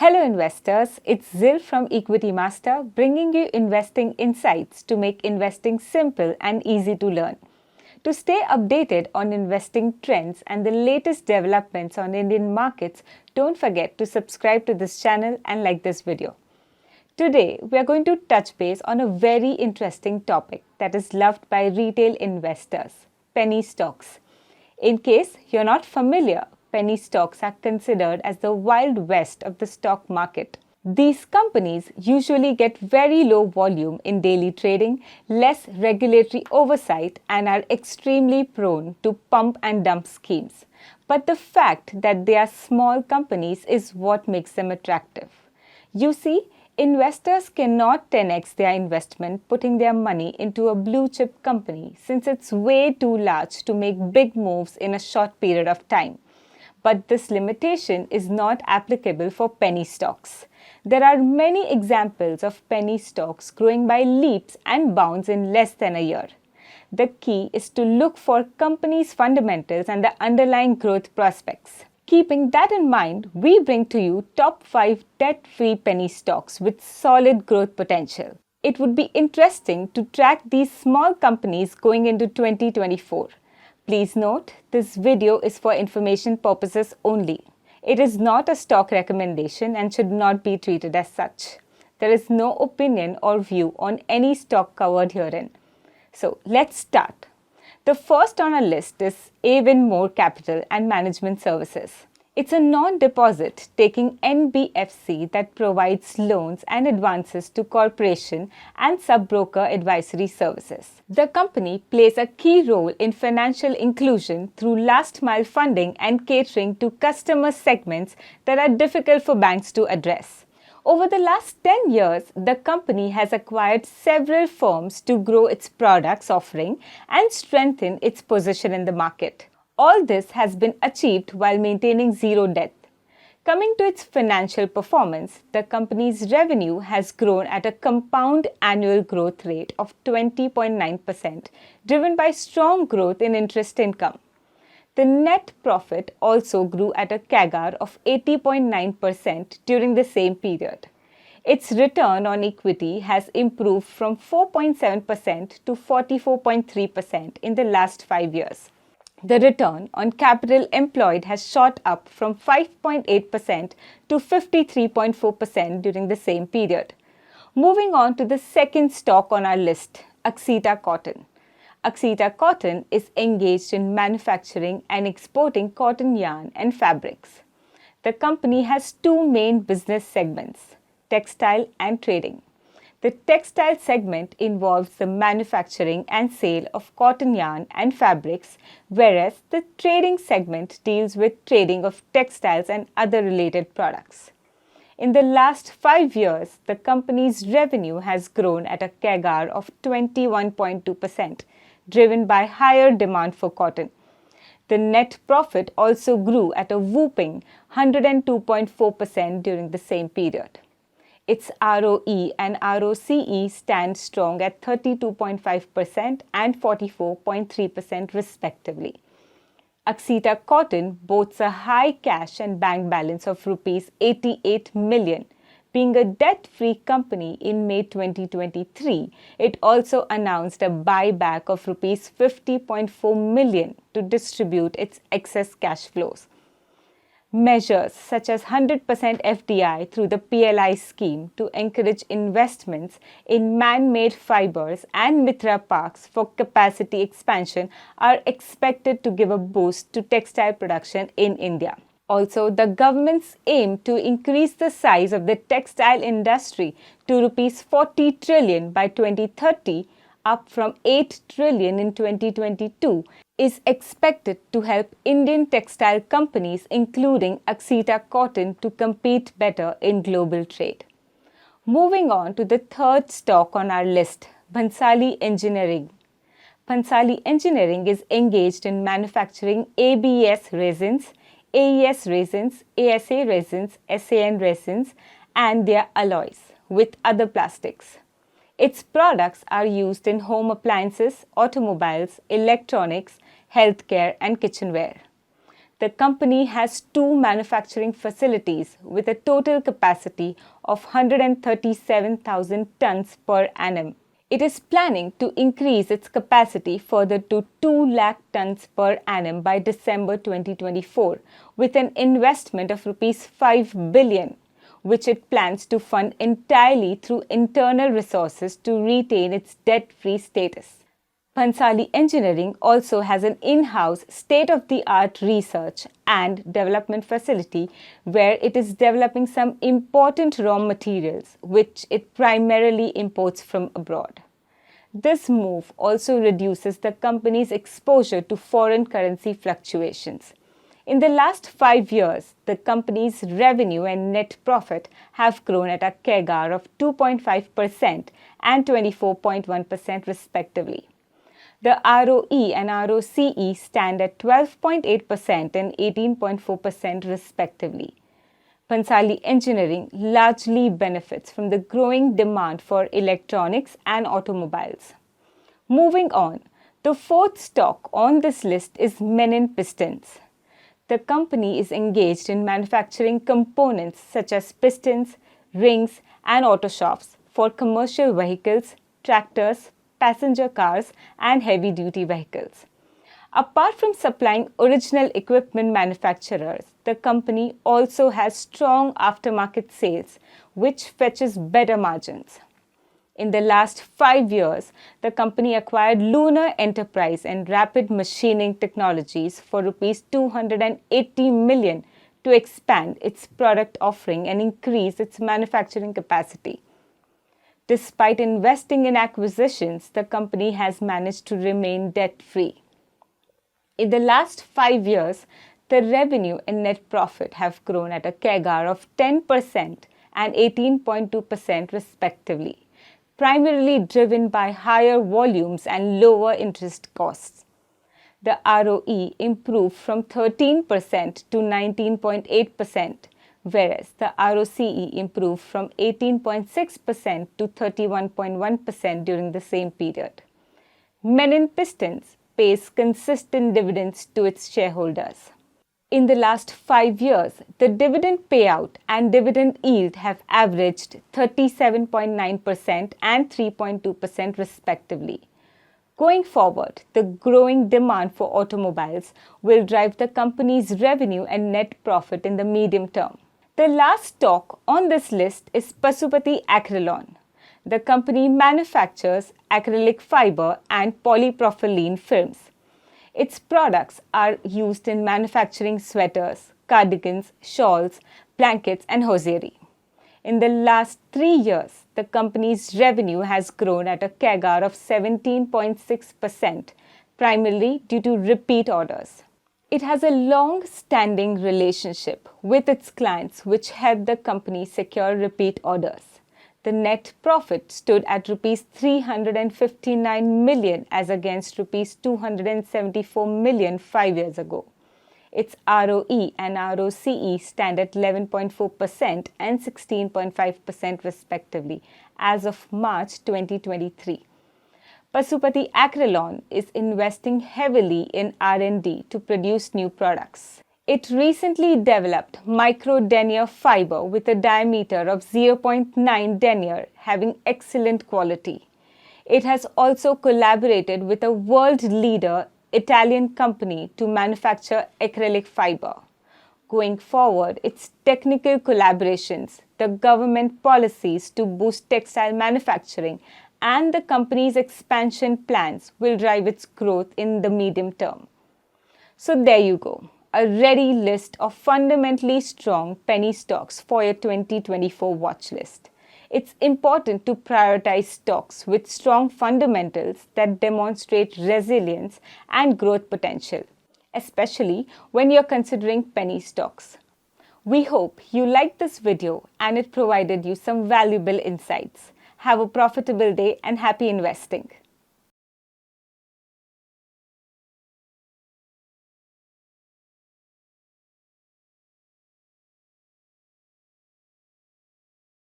Hello investors, it's Zil from Equitymaster bringing you investing insights to make investing simple and easy to learn. To stay updated on investing trends and the latest developments on Indian markets, don't forget to subscribe to this channel and like this video. Today, we are going to touch base on a very interesting topic that is loved by retail investors, penny stocks. In case you're not familiar, penny stocks are considered as the wild west of the stock market. These companies usually get very low volume in daily trading, less regulatory oversight, and are extremely prone to pump and dump schemes. But the fact that they are small companies is what makes them attractive. You see, investors cannot 10x their investment putting their money into a blue chip company since it's way too large to make big moves in a short period of time. But this limitation is not applicable for penny stocks. There are many examples of penny stocks growing by leaps and bounds in less than a year. The key is to look for companies' fundamentals and the underlying growth prospects. Keeping that in mind, we bring to you top 5 debt-free penny stocks with solid growth potential. It would be interesting to track these small companies going into 2024. Please note, this video is for information purposes only. It is not a stock recommendation and should not be treated as such. There is no opinion or view on any stock covered herein. So let's start. The first on our list is Avon Capital and Management Services. It's a non-deposit taking NBFC that provides loans and advances to corporation and sub-broker advisory services. The company plays a key role in financial inclusion through last-mile funding and catering to customer segments that are difficult for banks to address. Over the last 10 years, the company has acquired several firms to grow its products offering and strengthen its position in the market. All this has been achieved while maintaining zero debt. Coming to its financial performance, the company's revenue has grown at a compound annual growth rate of 20.9%, driven by strong growth in interest income. The net profit also grew at a CAGR of 80.9% during the same period. Its return on equity has improved from 4.7% to 44.3% in the last 5 years. The return on capital employed has shot up from 5.8% to 53.4% during the same period. Moving on to the second stock on our list, AITA Cotton. AITA Cotton is engaged in manufacturing and exporting cotton yarn and fabrics. The company has two main business segments, textile and trading. The textile segment involves the manufacturing and sale of cotton yarn and fabrics, whereas the trading segment deals with trading of textiles and other related products. In the last 5 years, the company's revenue has grown at a CAGR of 21.2%, driven by higher demand for cotton. The net profit also grew at a whopping 102.4% during the same period. Its ROE and ROCE stand strong at 32.5% and 44.3% respectively. AITA Cotton boasts a high cash and bank balance of Rs 88 million. Being a debt-free company in May 2023, it also announced a buyback of Rs 50.4 million to distribute its excess cash flows. Measures such as 100% FDI through the PLI scheme to encourage investments in man-made fibers and Mitra parks for capacity expansion are expected to give a boost to textile production in India. Also, the government's aim to increase the size of the textile industry to Rs 40 trillion by 2030, up from 8 trillion in 2022, is expected to help Indian textile companies including AITA Cotton to compete better in global trade. Moving on to the third stock on our list, Pali Engineering. Pali Engineering is engaged in manufacturing ABS resins, AES resins, ASA resins, SAN resins and their alloys with other plastics. Its products are used in home appliances, automobiles, electronics, healthcare and kitchenware. The company has 2 manufacturing facilities with a total capacity of 137,000 tons per annum. It is planning to increase its capacity further to 2 lakh tons per annum by December 2024 with an investment of Rs 5 billion, which it plans to fund entirely through internal resources to retain its debt-free status. Pali Engineering also has an in-house state-of-the-art research and development facility where it is developing some important raw materials which it primarily imports from abroad. This move also reduces the company's exposure to foreign currency fluctuations. In the last 5 years, the company's revenue and net profit have grown at a CAGR of 2.5% and 24.1% respectively. The ROE and ROCE stand at 12.8% and 18.4% respectively. Pali Engineering largely benefits from the growing demand for electronics and automobiles. Moving on, the fourth stock on this list is Mennen Pistons. The company is engaged in manufacturing components such as pistons, rings, and auto shafts for commercial vehicles, tractors, passenger cars, and heavy-duty vehicles. Apart from supplying original equipment manufacturers, the company also has strong aftermarket sales, which fetches better margins. In the last 5 years, the company acquired Lunar Enterprise and Rapid Machining Technologies for Rs 280 million to expand its product offering and increase its manufacturing capacity. Despite investing in acquisitions, the company has managed to remain debt-free. In the last 5 years, the revenue and net profit have grown at a CAGR of 10% and 18.2% respectively, primarily driven by higher volumes and lower interest costs. The ROE improved from 13% to 19.8%, whereas the ROCE improved from 18.6% to 31.1% during the same period. Mennen Pistons pays consistent dividends to its shareholders. In the last 5 years, the dividend payout and dividend yield have averaged 37.9% and 3.2% respectively. Going forward, the growing demand for automobiles will drive the company's revenue and net profit in the medium term. The last stock on this list is Pasupati Acron. The company manufactures acrylic fiber and polypropylene films. Its products are used in manufacturing sweaters, cardigans, shawls, blankets, and hosiery. In the last 3 years, the company's revenue has grown at a CAGR of 17.6%, primarily due to repeat orders. It has a long-standing relationship with its clients which help the company secure repeat orders. The net profit stood at Rs 359 million as against Rs 274 million 5 years ago. Its ROE and ROCE stand at 11.4% and 16.5% respectively as of March 2023. Pasupati Acron is investing heavily in R&D to produce new products. It recently developed micro denier fiber with a diameter of 0.9 denier, having excellent quality. It has also collaborated with a world leader Italian company to manufacture acrylic fiber. Going forward, its technical collaborations, the government policies to boost textile manufacturing, and the company's expansion plans will drive its growth in the medium term. So there you go, a ready list of fundamentally strong penny stocks for your 2024 watch list. It's important to prioritize stocks with strong fundamentals that demonstrate resilience and growth potential, especially when you're considering penny stocks. We hope you liked this video and it provided you some valuable insights. Have a profitable day and happy investing.